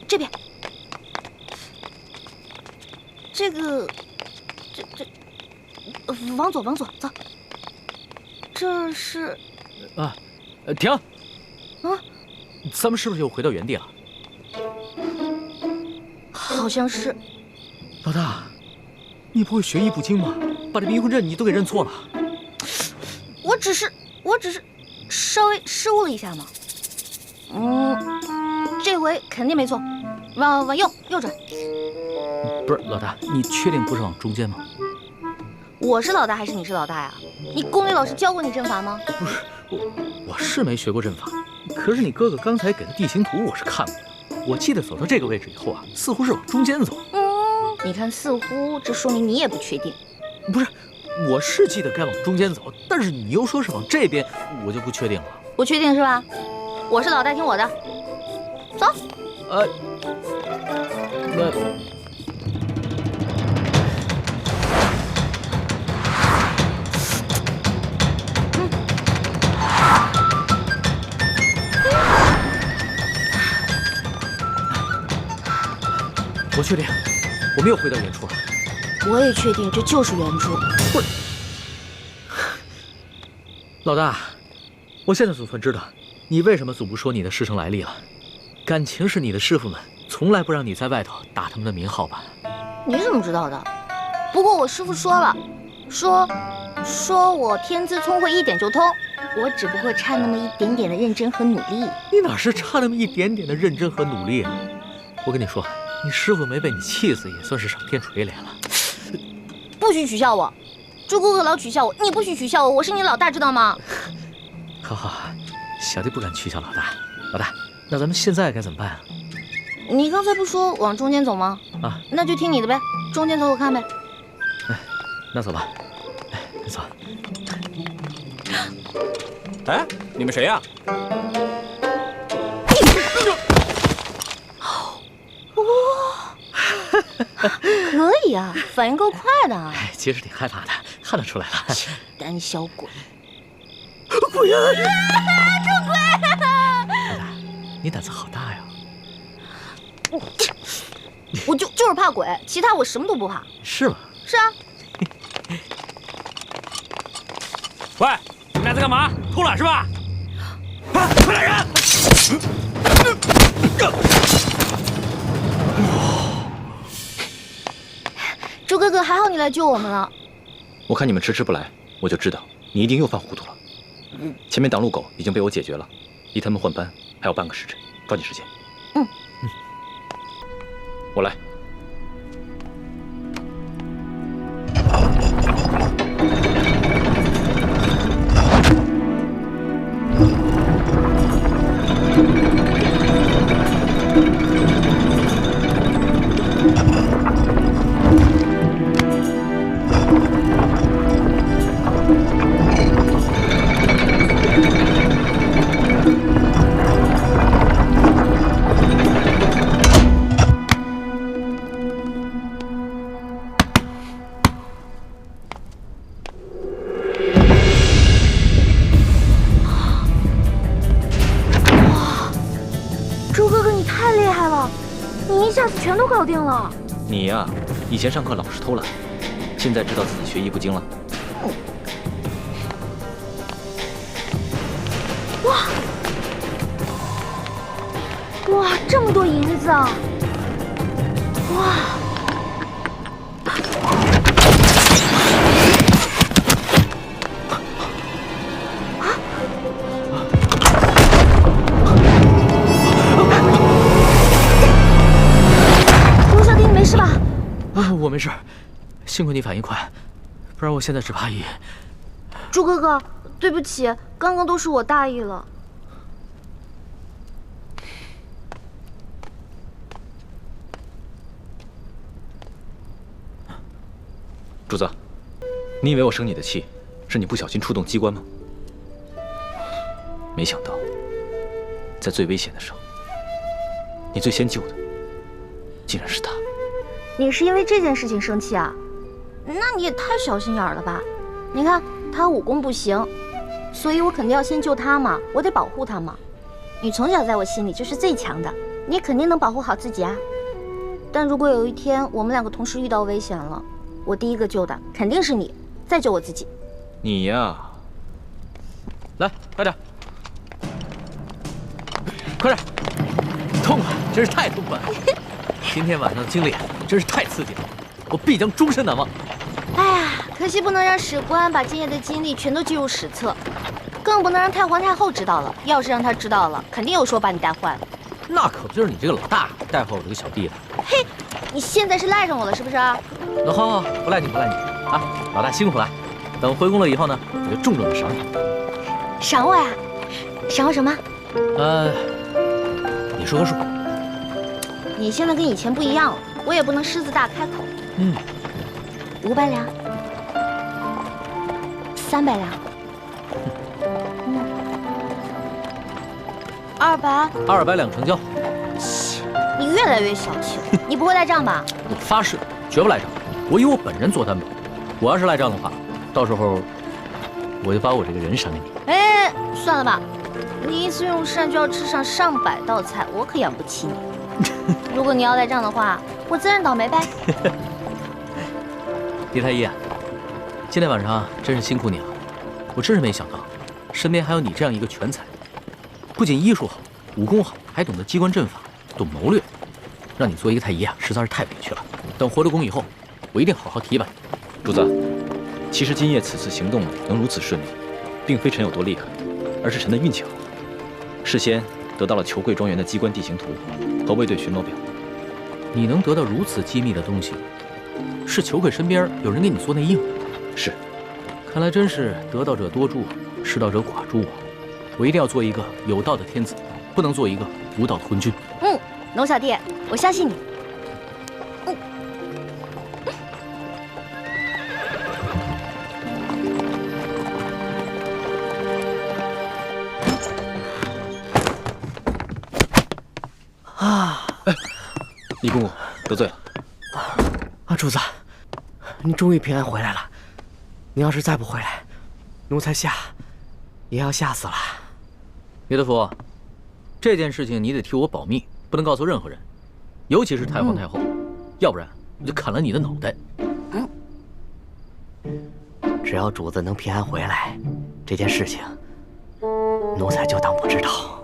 这边，这个，往左，走。这是停！啊，咱们是不是又回到原地了？好像是。老大，你不会学艺不精吧？把这迷魂阵你都给认错了。我只是稍微失误了一下嘛。这回肯定没错，往右转。不是老大，你确定不是往中间吗？我是老大还是你是老大呀？你宫里老师教过你阵法吗？不是，我是没学过阵法，可是你哥哥刚才给的地形图我是看过的。我记得走到这个位置以后啊，似乎是往中间走。你看似乎，这说明你也不确定。不是，我是记得该往中间走，但是你又说是往这边，我就不确定了。不确定是吧？我是老大，听我的，走。那。我确定，我们又回到原处了。我也确定这就是原处。不是，老大，我现在总算知道你为什么总不说你的师承来历了。感情是你的师傅们从来不让你在外头打他们的名号吧？你怎么知道的？不过我师傅说了，说我天资聪慧一点就通，我只不过差那么一点点的认真和努力。你哪是差那么一点点的认真和努力啊？我跟你说，你师傅没被你气死，也算是上天垂怜了。不许取笑我，朱哥哥老取笑我，你不许取笑我，我是你老大，知道吗？好，小弟不敢取笑老大。老大，那咱们现在该怎么办啊？你刚才不说往中间走吗？啊，那就听你的呗，中间走走看呗。那走吧。你走。哎，你们谁呀？可以啊，反应够快的。其实挺害怕的，看得出来了。胆小鬼！鬼呀！出鬼！老大，你胆子好大呀！我就是怕鬼，其他我什么都不怕。是吗？是啊。喂，你们俩在干嘛？偷懒是吧？快来人！朱哥哥，还好你来救我们了。我看你们迟不来，我就知道你一定又犯糊涂了。前面挡路狗已经被我解决了，离他们换班还有半个时辰，抓紧时间。我来。你一下子全都搞定了。你呀，以前上课老是偷懒，现在知道自己学艺不精了。哇，这么多银子啊！哇！罗小弟，你没事吧？我没事，幸亏你反应快，不然我现在只怕一。朱哥哥，对不起，刚刚都是我大意了。主子，你以为我生你的气，是你不小心触动机关吗？没想到，在最危险的时候，你最先救的，竟然是他。你是因为这件事情生气啊？那你也太小心眼了吧！你看他武功不行，所以我肯定要先救他嘛，我得保护他嘛。你从小在我心里就是最强的，你肯定能保护好自己啊。但如果有一天我们两个同时遇到危险了，我第一个救的肯定是你，再救我自己。你呀，来，快点，快点，痛快，真是太痛快了！今天晚上的经历真是太刺激了，我必将终身难忘。哎呀，可惜不能让史官把今夜的经历全都记入史册，更不能让太皇太后知道了。要是让她知道了，肯定有说把你带坏了。那可不就是你这个老大带坏我这个小弟的。嘿，你现在是赖上我了是不是？那好，不赖你，不赖你啊！老大辛苦了，等回宫了以后呢，我就重重的赏你。赏我呀？赏我什么？你说个数。你现在跟以前不一样了，我也不能狮子大开口。500两，300两，200两成交。你越来越小气了，你不会赖账吧？我发誓，绝不赖账。我以我本人做担保。我要是赖账的话，到时候我就把我这个人赏给你。哎，算了吧，你一次用膳就要吃上上百道菜，我可养不起你。如果你要赖账的话，我自认倒霉呗。李太医啊，今天晚上真是辛苦你了。我真是没想到，身边还有你这样一个全才，不仅医术好，武功好，还懂得机关阵法，懂谋略。让你做一个太医啊，实在是太委屈了。等回了宫以后，我一定好好提拔你。主子，其实今夜此次行动能如此顺利，并非臣有多厉害，而是臣的运气好。事先得到了裘贵庄园的机关地形图和卫队巡逻表。你能得到如此机密的东西，是裘贵身边有人给你做内应？是。看来真是得道者多助，失道者寡助啊！我一定要做一个有道的天子，不能做一个无道的昏君。龙小弟，我相信你。李公公得罪了。主子，你终于平安回来了。你要是再不回来，奴才也要吓死了。李德福，这件事情你得替我保密，不能告诉任何人，尤其是太皇太后，要不然我就砍了你的脑袋。只要主子能平安回来，这件事情奴才就当不知道。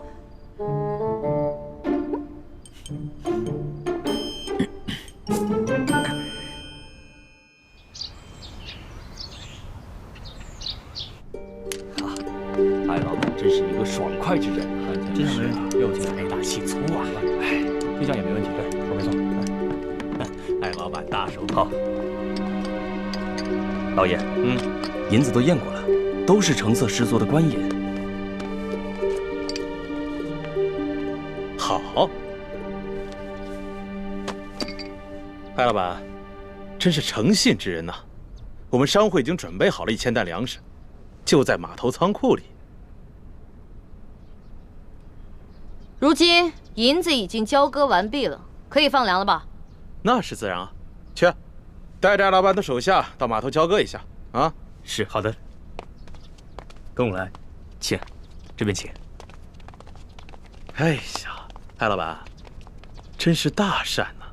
艾老板真是一个爽快之人，真是又财大气粗啊！哎，这项也没问题，对，我没错。艾老板大手好。老爷，银子都验过了，都是成色十足的官银。好，艾老板，真是诚信之人呐！我们商会已经准备好了1000担粮食，就在码头仓库里。如今银子已经交割完毕了，可以放粮了吧？那是自然啊，去，带着艾老板的手下到码头交割一下啊。是好的，跟我来，请，这边请。哎呀，艾老板，真是大善呐！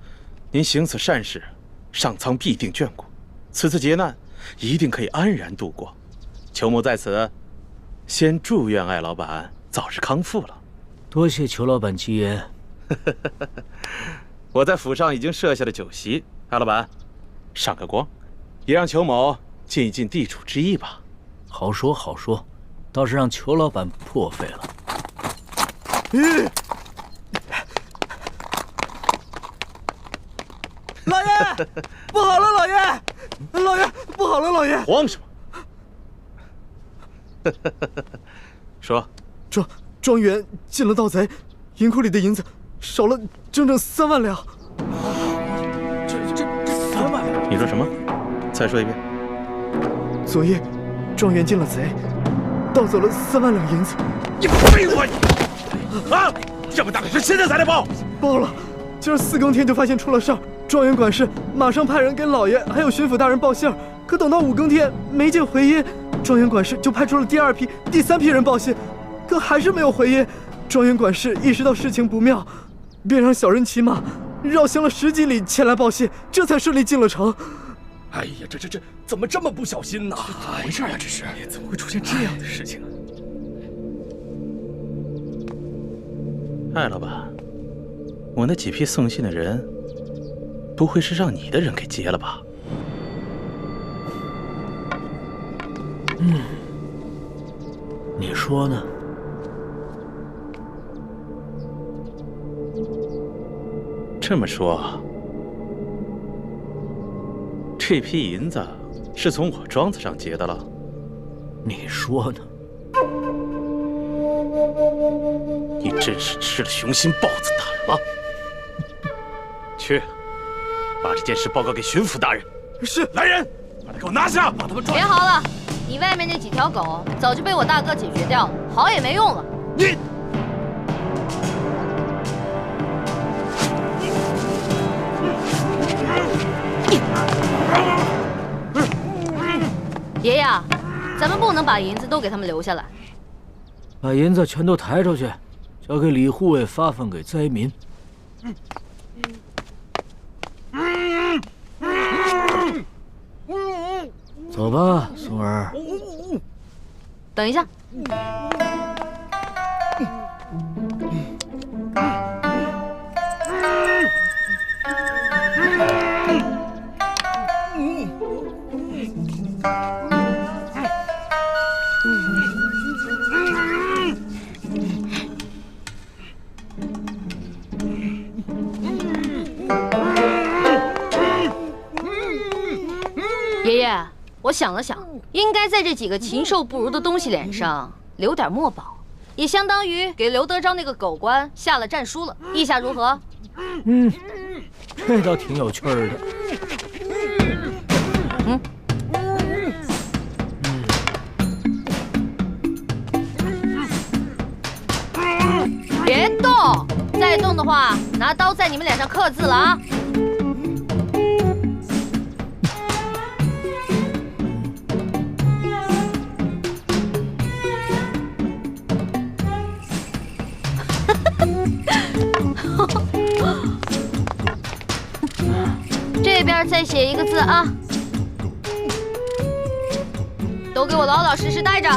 您行此善事，上苍必定眷顾，此次劫难一定可以安然度过。裘某在此，先祝愿艾老板早日康复了。多谢裘老板吉言。我在府上已经设下了酒席，艾老板，上个光，也让裘某尽一尽地主之谊吧。好说好说，倒是让裘老板破费了。老爷，不好了，老爷，老爷，不好了，老爷！慌什么？说，庄园进了盗贼，银库里的银子少了整整3万两。这3万两？你说什么？再说一遍。昨夜，庄园进了贼，盗走了3万两银子。你废话！啊！这么大的事，现在才来报？报了，今儿4更天就发现出了事儿。庄园管事马上派人给老爷还有巡抚大人报信儿，可等到5更天没见回音，庄园管事就派出了第2批、第3批人报信。可还是没有回音，庄园管事意识到事情不妙，便让小人骑马绕行了10几里前来报谢，这才顺利进了城。哎呀，这怎么这么不小心呢？怎么回事啊？这是怎么会出现这样的事情啊？艾老板，我那几批送信的人，不会是让你的人给劫了吧？你说呢？这么说，这批银子是从我庄子上劫的了？你说呢？你真是吃了雄心豹子胆了！去，把这件事报告给巡抚大人。是，来人，把他给我拿下，把他们抓。别嚎了，你外面那几条狗早就被我大哥解决掉了，嚎也没用了。你。爷爷，咱们不能把银子都给他们留下来。把银子全都抬出去，交给李护卫发放给灾民。走吧，松儿。等一下。爷爷，我想了想，应该在这几个禽兽不如的东西脸上留点墨宝，也相当于给刘德昭那个狗官下了战书了。意下如何？这倒挺有趣儿的。别动，再动的话，拿刀在你们脸上刻字了啊！这边再写一个字啊，都给我老老实实待着。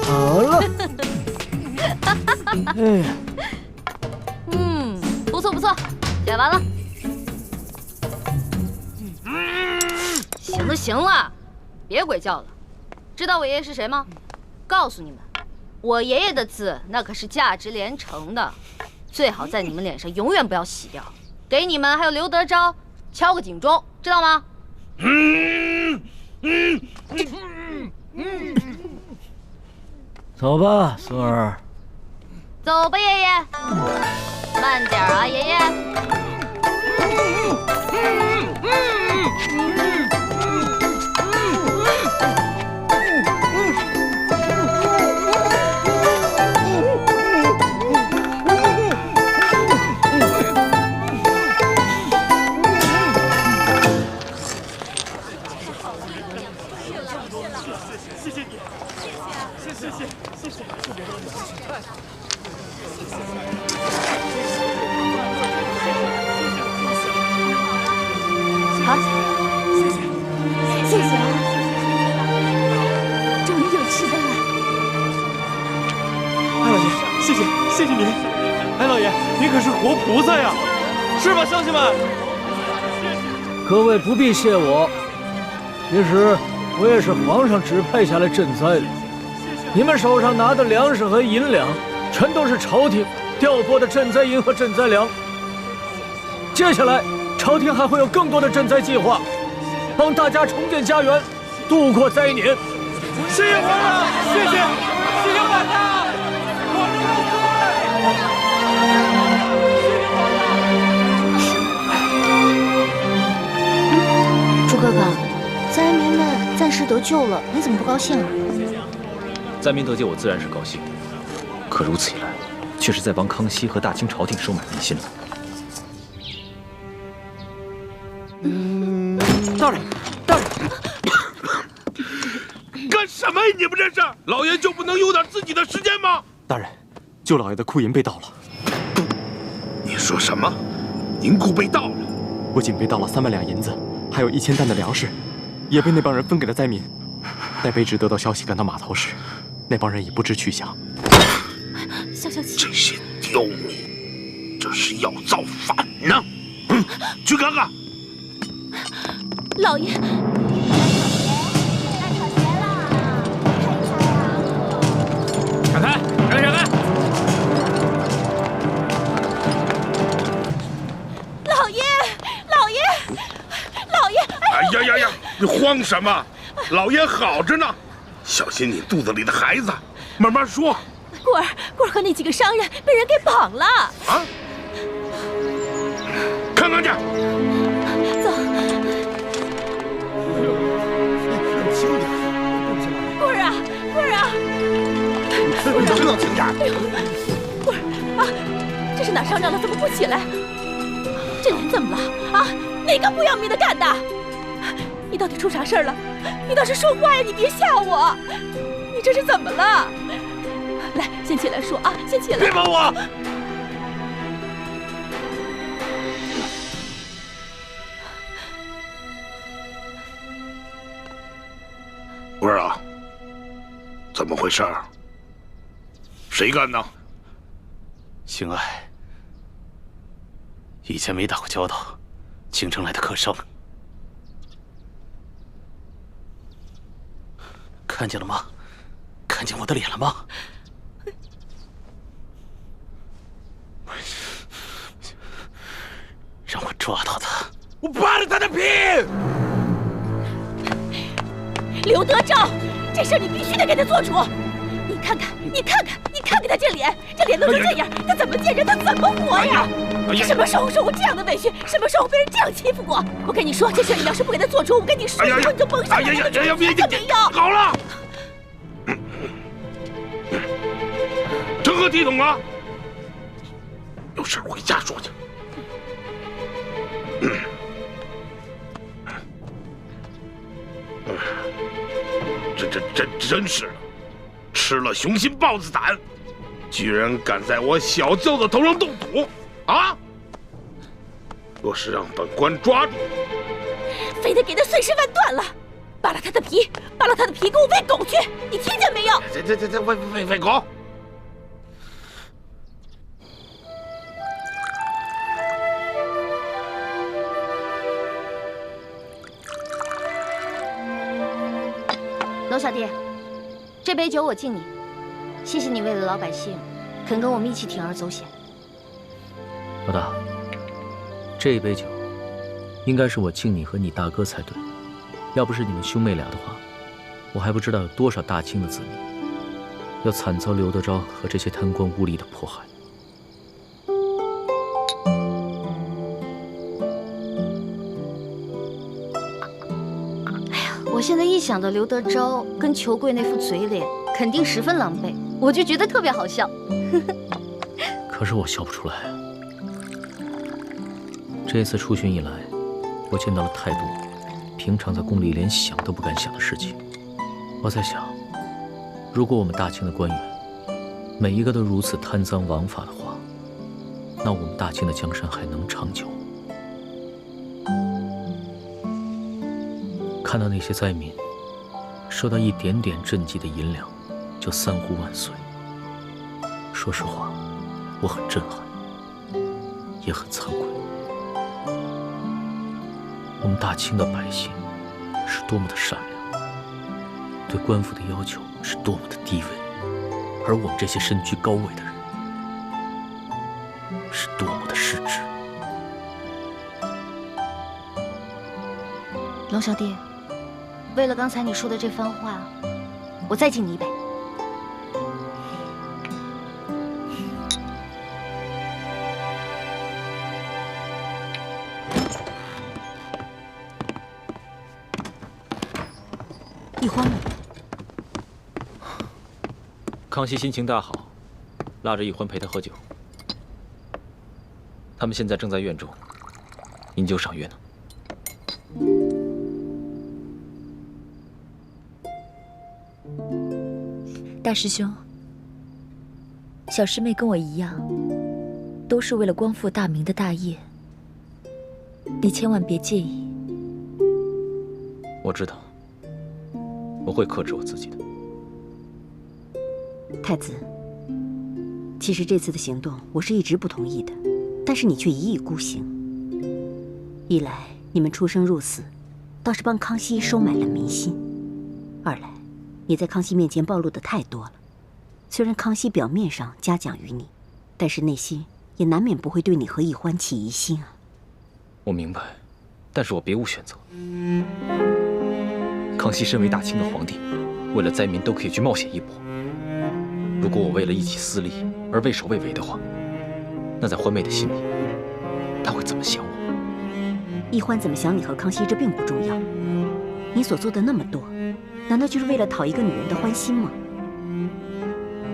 好了。哎，不错不错，写完了。行了行了，别鬼叫了。知道我爷爷是谁吗？告诉你们，我爷爷的字那可是价值连城的，最好在你们脸上永远不要洗掉。给你们还有刘德昭敲个警钟，知道吗？走吧，松儿。走吧，爷爷。慢点啊，爷爷。好，谢谢啊，终于有吃的了。艾老爷，谢谢您。艾老爷，您可是活菩萨呀，是吧，乡亲们？各位不必谢我，其实我也是皇上指派下来赈灾的。你们手上拿的粮食和银两，全都是朝廷调拨的赈灾银和赈灾粮。接下来，朝廷还会有更多的赈灾计划，帮大家重建家园，度过灾年。谢谢皇上，谢谢皇上，皇上万岁！朱哥哥，灾民们暂时得救了，你怎么不高兴啊？灾民得救，我自然是高兴。可如此一来，却是在帮康熙和大清朝廷收买民心了。大人，干什什么呀？你们这是老爷就不能有点自己的时间吗？大人，舅老爷的库银被盗了。你说什么？银库被盗了？不仅被盗了3万两银子，还有1000担的粮食，也被那帮人分给了灾民。待卑职得到消息赶到码头时，那帮人已不知去向。消消气，这些刁民，这是要造反呢！去看看。老爷。 闪开！闪开！老爷，老爷，老爷！哎呀！你慌什么？老爷好着呢，小心你肚子里的孩子。慢慢说。棍儿和那几个商人被人给绑了。啊？看看去。走。轻点，棍儿啊！你知道轻点。棍儿啊，这是哪伤着了？怎么不起来？这脸怎么了？啊，哪个不要命的干的？你到底出啥事儿了？你倒是说话呀！你别吓我！你这是怎么了？来，先起来说啊！先起来！别碰我！棍儿啊，怎么回事？谁干的？邢爱，以前没打过交道，京城来的客商，看见了吗？看见我的脸了吗？让我抓到他！我扒了他的皮！刘德昭，这事儿你必须得给他做主。你看看他这脸弄成这样，他怎么见人？他怎么活呀？你什么时候受过这样的委屈？什么时候被人这样欺负过？我跟你说，这事你要是不给他做主，我跟你说，以后你就甭想那个主子都没有。好了，成何体统啊！有事回家说去。这真是的，吃了雄心豹子胆，居然敢在我小舅子头上动土啊！若是让本官抓住，非得给他碎尸万段了，扒了他的皮，给我喂狗去！你听见没有？这喂狗！娄小弟，这杯酒我敬你，谢谢你为了老百姓，肯跟我们一起铤而走险。老大，这杯酒应该是我敬你和你大哥才对，要不是你们兄妹俩的话，我还不知道有多少大清的子民要惨遭刘德昭和这些贪官污吏的迫害。我现在一想到刘德昭跟裘贵那副嘴脸，肯定十分狼狈，我就觉得特别好笑。可是我笑不出来。这次出巡以来，我见到了太多平常在宫里连想都不敢想的事情。我在想，如果我们大清的官员每一个都如此贪赃枉法的话，那我们大清的江山还能长久？看到那些灾民收到一点点赈济的银两，就3呼万岁。说实话，我很震撼，也很惭愧。我们大清的百姓是多么的善良，对官府的要求是多么的低微，而我们这些身居高位的人是多么的失职。龙小弟，为了刚才你说的这番话，我再敬你一杯。你慌了？康熙心情大好，拉着奕欢陪他喝酒。他们现在正在院中，饮酒赏月呢。大师兄，小师妹跟我一样，都是为了光复大明的大业，你千万别介意。我知道，我会克制我自己的。太子，其实这次的行动我是一直不同意的，但是你却一意孤行。一来你们出生入死，倒是帮康熙收买了民心；二来你在康熙面前暴露的太多了。虽然康熙表面上嘉奖于你，但是内心也难免不会对你和奕欢起疑心啊。我明白，但是我别无选择。康熙身为大清的皇帝，为了灾民都可以去冒险一搏。如果我为了一己私利而畏首畏尾的话，那在欢妹的心里，她会怎么想我？奕欢怎么想你和康熙，这并不重要。你所做的那么多，难道就是为了讨一个女人的欢心吗？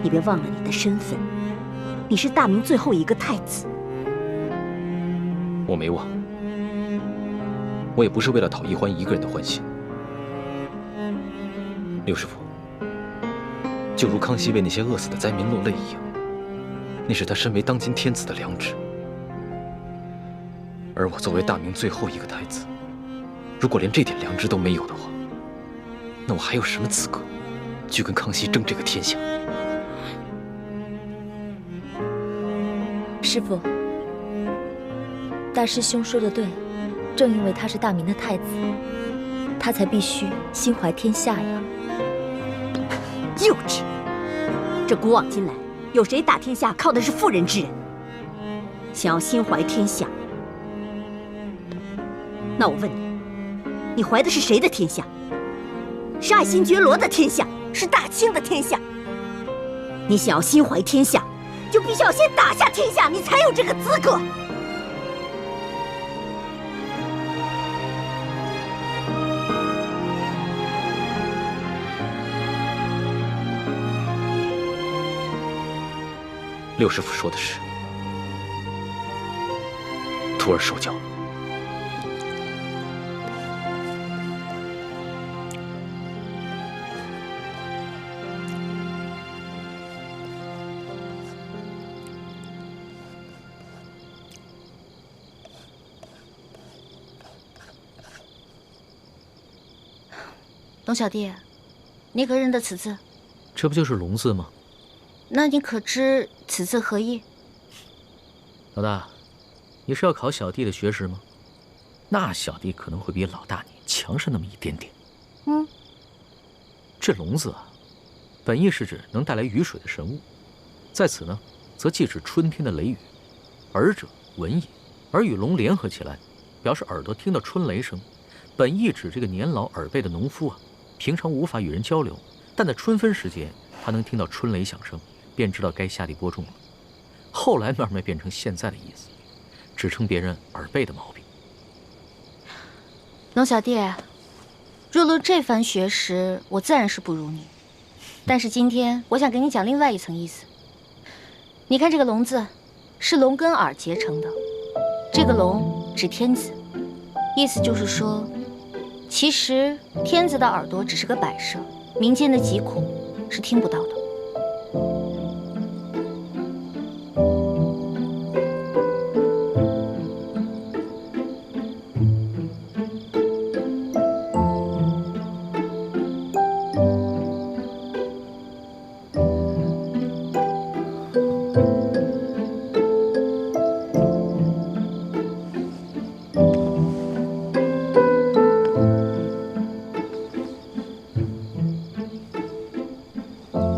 你别忘了你的身份，你是大明最后一个太子。我没忘，我也不是为了讨奕欢一个人的欢心。六师傅，就如康熙为那些饿死的灾民落泪一样，那是他身为当今天子的良知。而我作为大明最后一个太子，如果连这点良知都没有的话，那我还有什么资格去跟康熙争这个天下？师父，大师兄说的对，正因为他是大明的太子，他才必须心怀天下呀。幼稚！这古往今来，有谁打天下靠的是妇人之仁？想要心怀天下，那我问你，你怀的是谁的天下？是爱新觉罗的天下，是大清的天下？你想要心怀天下，就必须要先打下天下，你才有这个资格。六师傅说的是，徒儿受教。龙小弟，你可认得此字？这不就是龙字吗？那你可知此字何意？老大，你是要考小弟的学识吗？那小弟可能会比老大你强上那么一点点。这龙字啊，本意是指能带来雨水的神物，在此呢，则既指春天的雷雨。耳者闻也，而与龙联合起来，表示耳朵听到春雷声，本意指这个年老耳背的农夫啊，平常无法与人交流，但在春分时节，他能听到春雷响声，便知道该下地播种了。后来慢慢变成现在的意思，指称别人耳背的毛病。龙小弟，若论这番学识，我自然是不如你。但是今天我想给你讲另外一层意思。你看这个龙字，是龙跟耳结成的，这个龙指天子，意思就是说，其实天子的耳朵只是个摆设，民间的疾苦是听不到的。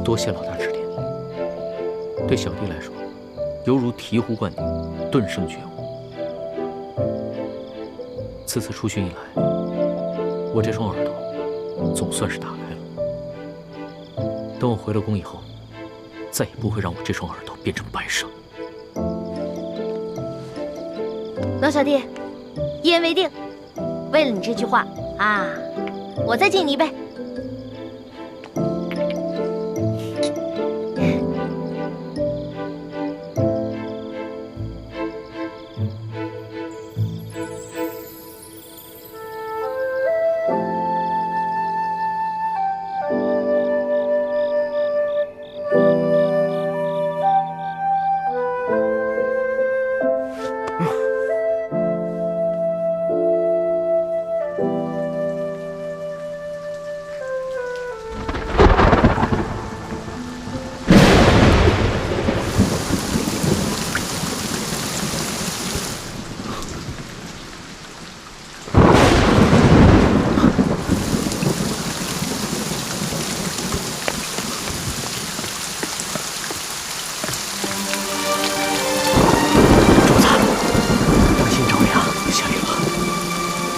多谢老大指点，对小弟来说，犹如醍醐灌顶，顿生觉悟。此次出巡以来，我这双耳朵总算是打开了。等我回了宫以后，再也不会让我这双耳朵变成白纱。龙小弟，一言为定。为了你这句话啊，我再敬你一杯。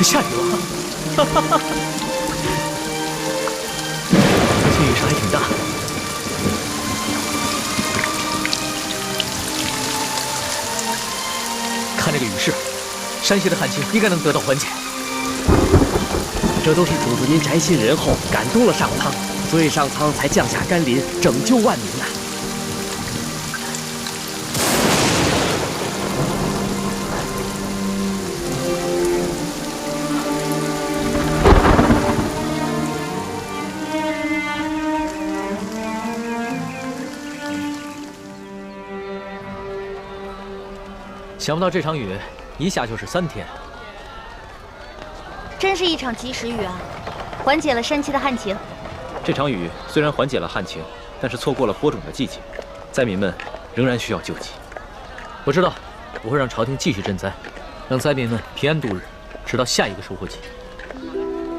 下雨了，哈哈哈！最近雨势还挺大。看这个雨势，山西的旱情应该能得到缓解。这都是主子您宅心仁厚，感动了上苍，所以上苍才降下甘霖，拯救万民呐。想不到这场雨一下就是3天，真是一场及时雨啊，缓解了山区的旱情。这场雨虽然缓解了旱情，但是错过了播种的季节，灾民们仍然需要救济。我知道，我会让朝廷继续赈灾，让灾民们平安度日，直到下一个收获季。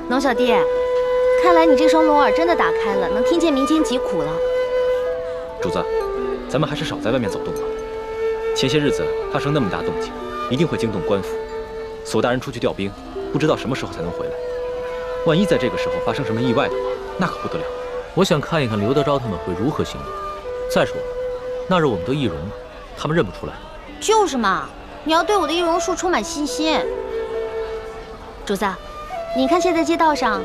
龙小弟，看来你这双聋耳真的打开了，能听见民间疾苦了。主子，咱们还是少在外面走动吧。前些日子发生那么大动静，一定会惊动官府。索大人出去调兵，不知道什么时候才能回来。万一在这个时候发生什么意外的话，那可不得了。我想看一看刘德昭他们会如何行动。再说了，那日我们都易容了，他们认不出来。就是嘛，你要对我的易容术充满信心。主子，你看现在街道上，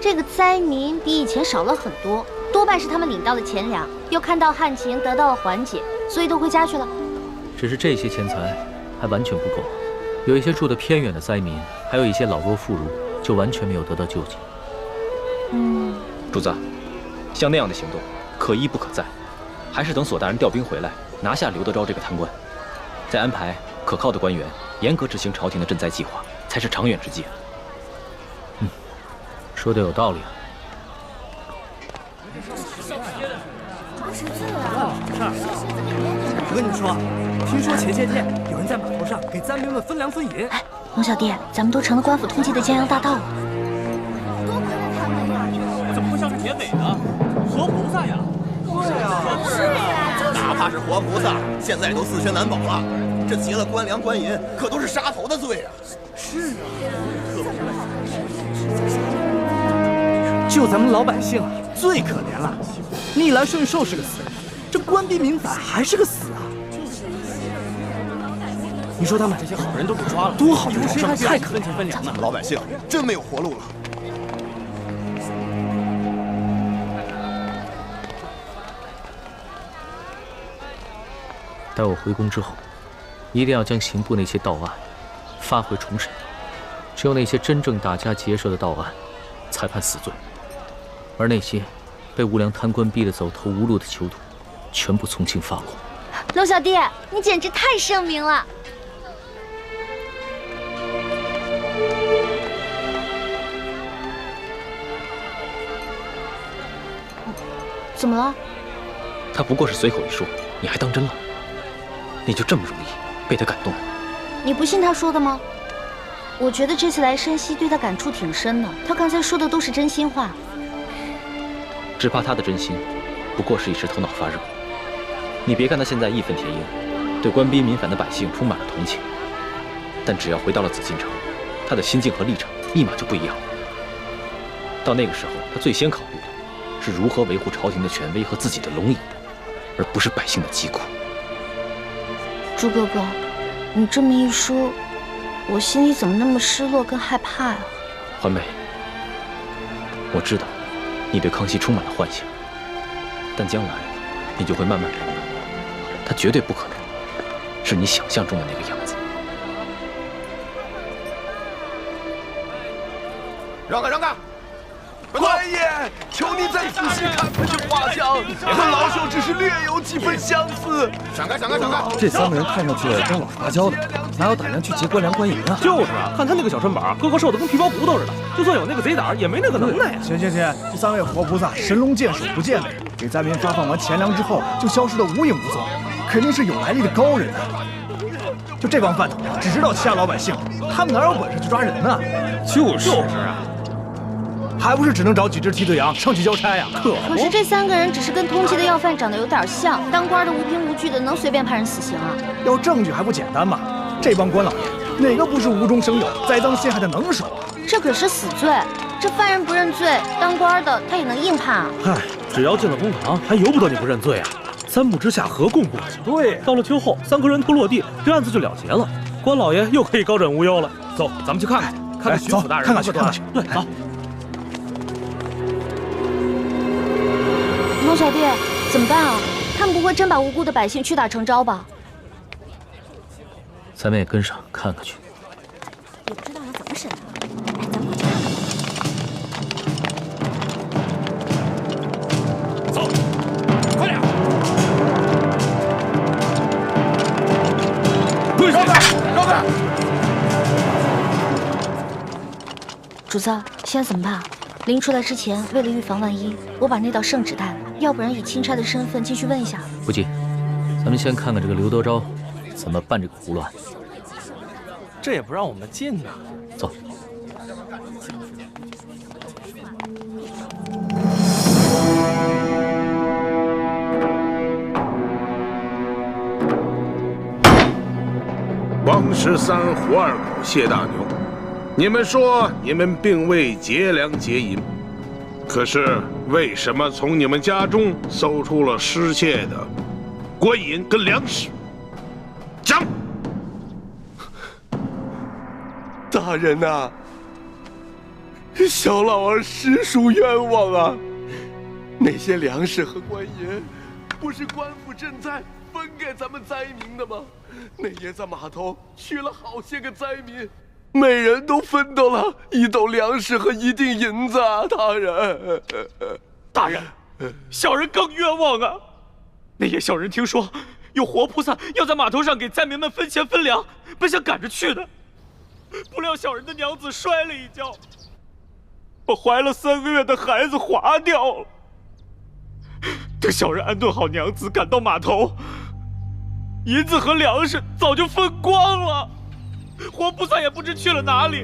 这个灾民比以前少了很多，多半是他们领到了钱粮，又看到旱情得到了缓解，所以都回家去了。只是这些钱财还完全不够，有一些住得偏远的灾民，还有一些老弱妇孺，就完全没有得到救济。主子，像那样的行动，可一不可再，还是等索大人调兵回来，拿下刘德昭这个贪官，再安排可靠的官员，严格执行朝廷的赈灾计划，才是长远之计。说的有道理啊。我跟你们说，听说前些天有人在码头上给灾民们分粮分银。哎，龙小弟，咱们都成了官府通缉的江洋大盗了。多亏了他们呀！怎么会像是田伟呢？活菩萨呀！是呀，哪怕是活菩萨，现在都四宣难保了。这劫了官粮官银，可都是杀头的罪啊！是啊，就咱们老百姓啊，最可怜了。逆来顺受是个死，这官逼民反还是个死啊！你说他们这些好人都被抓了，多好的人生，太可怜分粮了。老百姓真没有活路了。待我回宫之后，一定要将刑部那些盗案发回重审，只有那些真正打家劫舍的盗案，才判死罪，而那些被无良贪官逼得走投无路的囚徒，全部从轻发落。龙小弟，你简直太圣明了！怎么了？他不过是随口一说，你还当真了？你就这么容易被他感动了？你不信他说的吗？我觉得这次来山西对他感触挺深的，他刚才说的都是真心话。只怕他的真心不过是一时头脑发热。你别看他现在义愤填膺，对官逼民反的百姓充满了同情，但只要回到了紫禁城，他的心境和立场立马就不一样了。到那个时候，他最先考虑的是如何维护朝廷的权威和自己的龙椅，而不是百姓的疾苦。朱哥哥，你这么一说，我心里怎么那么失落跟害怕呀？环梅，我知道你对康熙充满了幻想，但将来你就会慢慢明白，他绝对不可能是你想象中的那个样子。让开，让开！官爷，求你再仔细看看这画像，和老朽只是略有几分相似。闪开，闪开，闪开！这3个人看上去跟老实巴交的，哪有胆量去劫官粮官银啊？就是啊，看他那个小身板，个个瘦的跟皮包骨头似的，就算有那个贼胆，也没那个能耐呀。行，这3位活菩萨神龙见首不见尾，给灾民发放完钱粮之后就消失得无影无踪，肯定是有来历的高人啊！就这帮饭桶，只知道欺压老百姓，他们哪有本事去抓人呢？就是啊。还不是只能找几只替罪羊上去交差呀？可是这3个人只是跟通缉的要犯长得有点像，当官的无凭无据的能随便判人死刑啊？要证据还不简单吗？这帮官老爷哪个不是无中生有、栽赃陷害的能手啊？这可是死罪，这犯人不认罪，当官的他也能硬判啊。嗨，只要进了公堂，还由不得你不认罪啊！三步之下，何共不可？对，到了秋后，3颗人头落地，这案子就了结了，关老爷又可以高枕无忧了。走，咱们去看看，看看巡抚大人看看去，看看去。对，走。龙小弟，怎么办啊？他们不会真把无辜的百姓屈打成招吧？咱们也跟上看看去。也不知道要怎么审啊！来，咱们过去看看。走，快点！跪下！让开！主子，现在怎么办？临出来之前，为了预防万一，我把那道圣旨带了，要不然以钦差的身份进去问一下。不急，咱们先看看这个刘德昭怎么办这个胡乱。这也不让我们进呐！走。王13、胡二狗、谢大牛，你们说你们并未劫粮劫银，可是为什么从你们家中搜出了失窃的官银跟粮食？讲。大人呐，小老儿实属冤枉啊！那些粮食和官银，不是官府赈灾分给咱们灾民的吗？那爷在码头娶了好些个灾民，每人都分到了1斗粮食和1锭银子啊！大人，大人，小人更冤枉啊！那夜小人听说有活菩萨要在码头上给灾民们分钱分粮，本想赶着去的。不料小人的娘子摔了一跤，把怀了3个月的孩子划掉了。等小人安顿好娘子，赶到码头，银子和粮食早就分光了，活菩萨也不知去了哪里。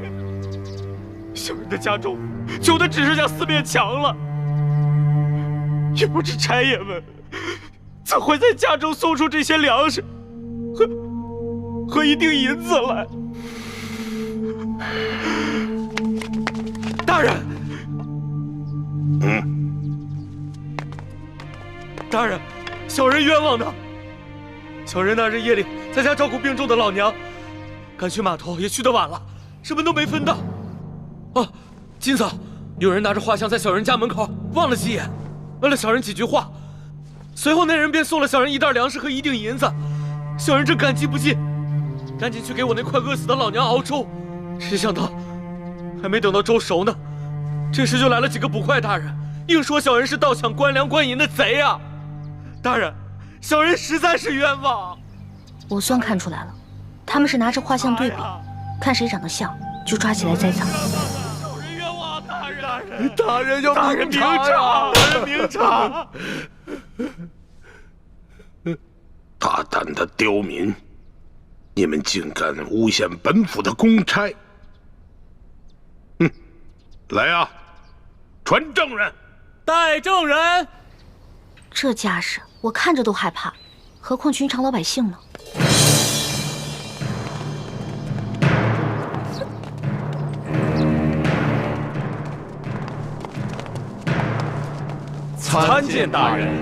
小人的家中穷的只剩下4面墙了，也不知差爷们怎会在家中搜出这些粮食和1锭银子来。大人，大人，小人冤枉的。小人那日夜里在家照顾病重的老娘，赶去码头也去得晚了，什么都没分到。哦，今早有人拿着画像在小人家门口望了几眼，问了小人几句话，随后那人便送了小人1袋粮食和1锭银子。小人正感激不尽，赶紧去给我那快饿死的老娘熬粥。谁想到还没等到粥熟呢，这时就来了几个捕快大人，硬说小人是盗抢官粮官银的贼啊！大人，小人实在是冤枉。我算看出来了，他们是拿着画像对比，看谁长得像就抓起来栽赃。小人冤枉，大人！大人要明察啊！大人明察！大胆的刁民，你们竟敢诬陷本府的公差！来啊，传证人！带证人！这架势，我看着都害怕，何况寻常老百姓呢？参见大人。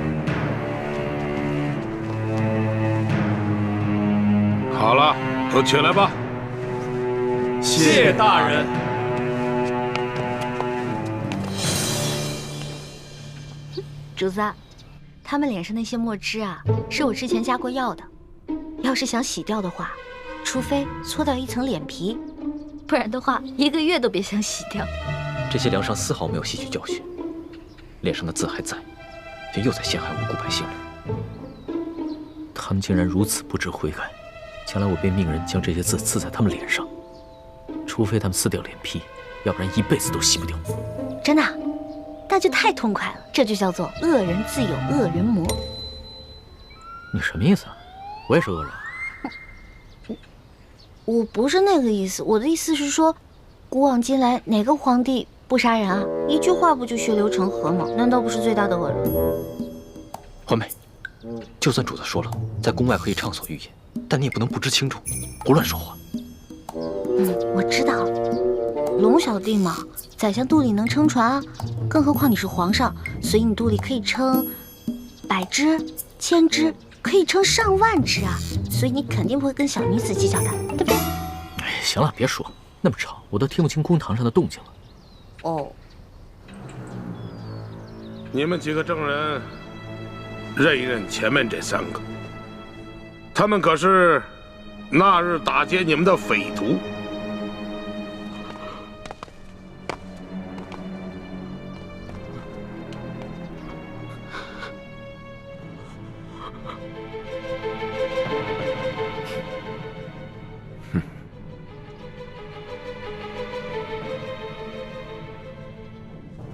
好了，都起来吧。谢大人。主子，他们脸上那些墨汁啊，是我之前加过药的。要是想洗掉的话，除非搓掉1层脸皮，不然的话1个月都别想洗掉。这些梁上丝毫没有吸取教训，脸上的字还在，却又在陷害无辜百姓了。他们竟然如此不知悔改，将来我便命人将这些字刺在他们脸上，除非他们撕掉脸皮，要不然一辈子都洗不掉。真的？那就太痛快了，这就叫做恶人自有恶人磨。你什么意思啊？我也是恶人。我不是那个意思，我的意思是说，古往今来哪个皇帝不杀人啊？一句话不就血流成河吗？难道不是最大的恶人？环美，就算主子说了，在宫外可以畅所欲言，但你也不能不知轻重，胡乱说话。我知道，龙小弟嘛，宰相肚里能撑船啊，更何况你是皇上，所以你肚里可以撑100只、1000只，可以撑上万只啊，所以你肯定不会跟小女子计较的，对不对？哎，行了，别说那么吵，我都听不清公堂上的动静了。哦，你们几个证人，认一认前面这3个，他们可是那日打劫你们的匪徒。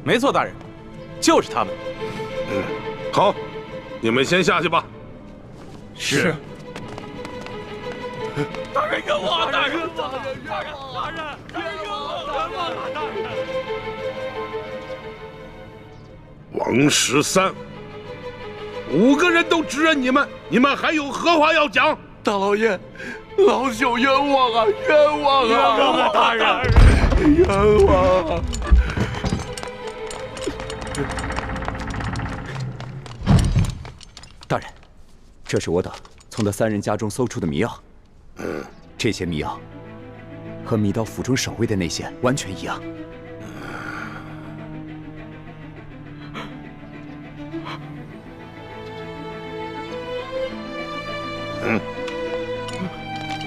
没错，大人，就是他们。好，你们先下去吧。是。大人冤枉！大人冤枉！大人冤枉！大人！王13，5个人都指认你们，你们还有何话要讲？大老爷，老朽冤枉啊！冤枉啊！冤枉啊！大人，冤枉啊！大人，这是我等从那3人家中搜出的迷药。这些迷药和米道府中守卫的那些完全一样。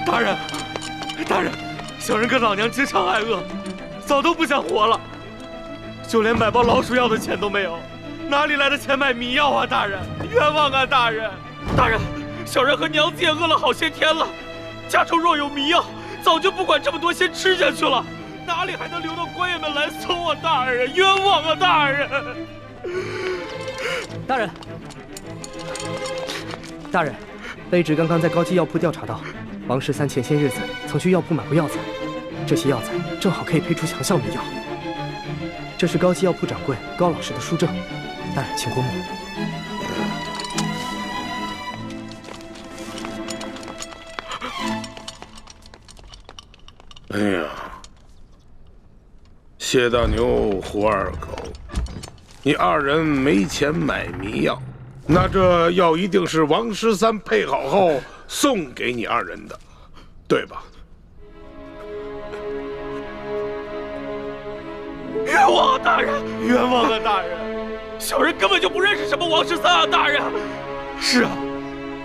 大人，大人，小人跟老娘结肠挨饿，早都不想活了，就连买包老鼠药的钱都没有，哪里来的钱买迷药啊？大人，冤枉啊！大人，大人，小人和娘子也饿了好些天了，家中若有迷药，早就不管这么多，先吃下去了，哪里还能留到官爷们来搜啊？大人，冤枉啊！大人，大人，大人，卑职刚刚在高级药铺调查到，王13前些日子曾去药铺买过药材，这些药材正好可以配出强效迷药。这是高级药铺掌柜高老师的书证，大人请过目。哎呀，谢大牛、胡二狗，你2人没钱买迷药，那这药一定是王13配好后送给你2人的，对吧？冤枉啊，大人！冤枉啊，大人！小人根本就不认识什么王13啊，大人！是啊，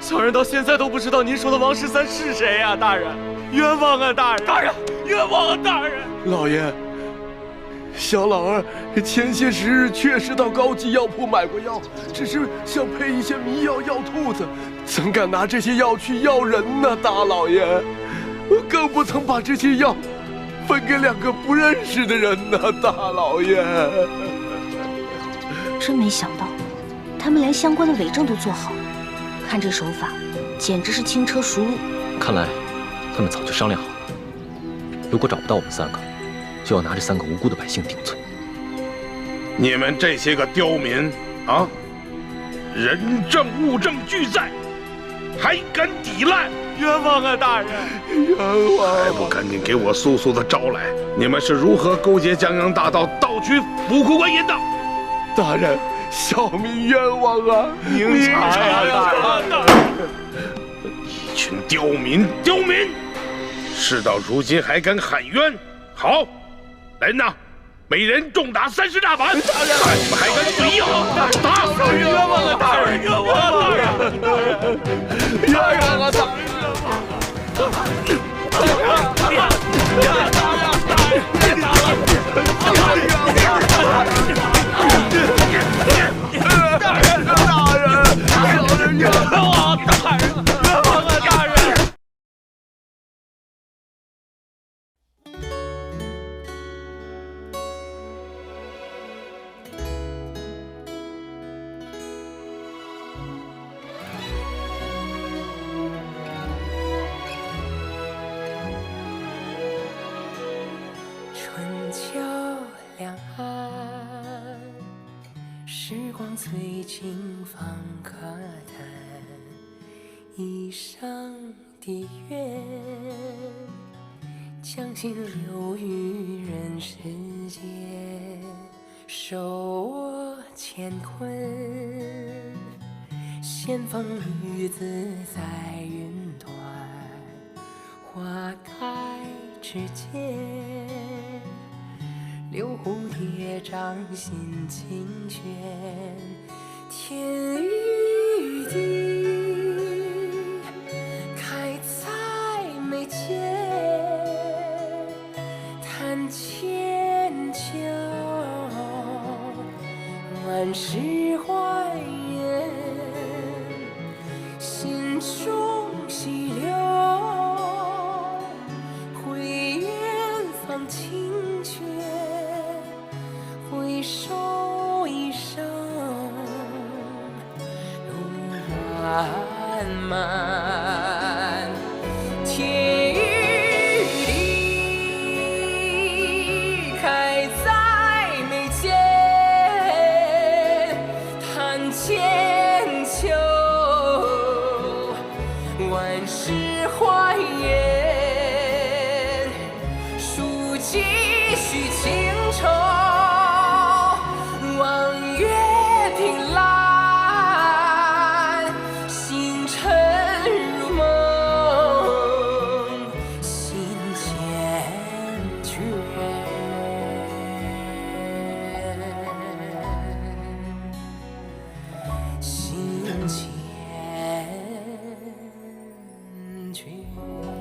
小人到现在都不知道您说的王13是谁啊，大人！冤枉啊，大人！大人，冤枉啊，大人！老爷，小老儿前些时日确实到高级药铺买过药，只是想配一些迷药药兔子，怎敢拿这些药去药人呢？大老爷，更不曾把这些药分给2个不认识的人呢，大老爷。真没想到，他们连相关的伪证都做好了，看这手法，简直是轻车熟路。看来他们早就商量好了，如果找不到我们3个，就要拿这3个无辜的百姓顶罪。你们这些个刁民啊，人证物证俱在，还敢抵赖？冤枉啊，大人！冤枉！还不赶紧给我速速的招来！你们是如何勾结江洋大盗，盗取府库官银的？大人，小民冤枉啊！明察呀，大人！一群刁民，刁民！事到如今还敢喊冤？好，来人呐，每人重打30大板！大人，看你们还敢嘴硬！打死冤枉啊，大人！冤枉啊，大人！冤枉啊，大人！醉尽方可叹，一生的愿，将心留于人世间，受我乾坤。闲风雨自在云端，花开之间，留蝴蝶掌心清泉。天与地开在眉间，谈千秋，万事还原，心中细流，回远方清泉，回首一生圆满。天与地开在眉间，谈千秋，万事还原，书几许情愁，望月凭栏，星辰如梦，心缱绻。心缱绻。